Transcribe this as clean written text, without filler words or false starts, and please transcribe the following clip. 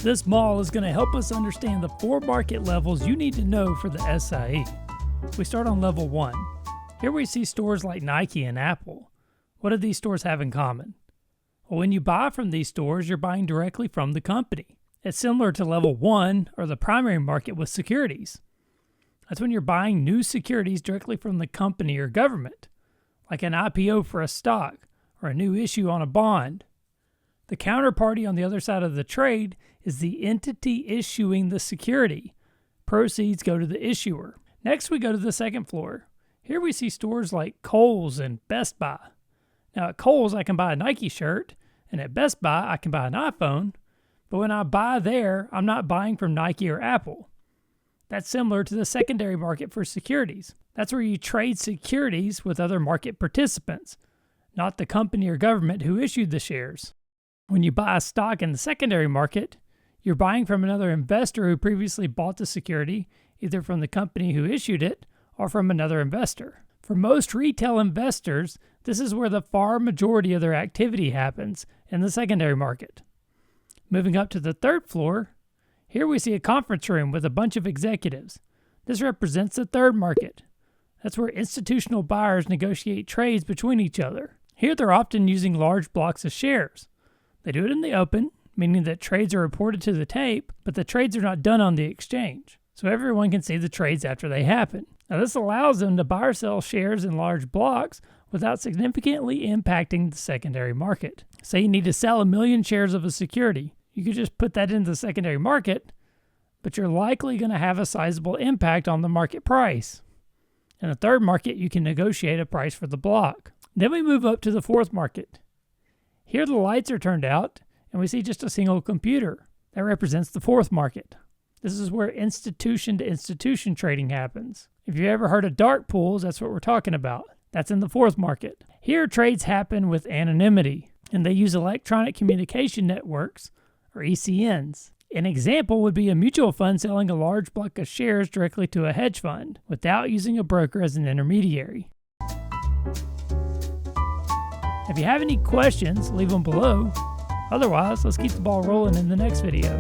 This model is going to help us understand the 4 market levels you need to know for the SIE. We start on level 1. Here we see stores like Nike and Apple. What do these stores have in common? Well, when you buy from these stores, you're buying directly from the company. It's similar to level 1 or the primary market with securities. That's when you're buying new securities directly from the company or government, like an IPO for a stock or a new issue on a bond. The counterparty on the other side of the trade is the entity issuing the security. Proceeds go to the issuer. Next, we go to the second floor. Here we see stores like Kohl's and Best Buy. Now at Kohl's, I can buy a Nike shirt, and at Best Buy, I can buy an iPhone. But when I buy there, I'm not buying from Nike or Apple. That's similar to the secondary market for securities. That's where you trade securities with other market participants, not the company or government who issued the shares. When you buy a stock in the secondary market, you're buying from another investor who previously bought the security, either from the company who issued it or from another investor. For most retail investors, this is where the far majority of their activity happens, in the secondary market. Moving up to the third floor, here we see a conference room with a bunch of executives. This represents the third market. That's where institutional buyers negotiate trades between each other. Here they're often using large blocks of shares. They do it in the open, meaning that trades are reported to the tape, but the trades are not done on the exchange, so everyone can see the trades after they happen. Now this allows them to buy or sell shares in large blocks without significantly impacting the secondary market. Say you need to sell 1 million shares of a security. You could just put that into the secondary market, but you're likely going to have a sizable impact on the market price. In the third market, you can negotiate a price for the block. Then we move up to the fourth market. Here the lights are turned out, and we see just a single computer. That represents the fourth market. This is where institution-to-institution trading happens. If you've ever heard of dark pools, that's what we're talking about. That's in the fourth market. Here trades happen with anonymity, and they use electronic communication networks, or ECNs. An example would be a mutual fund selling a large block of shares directly to a hedge fund without using a broker as an intermediary. If you have any questions, leave them below. Otherwise, let's keep the ball rolling in the next video.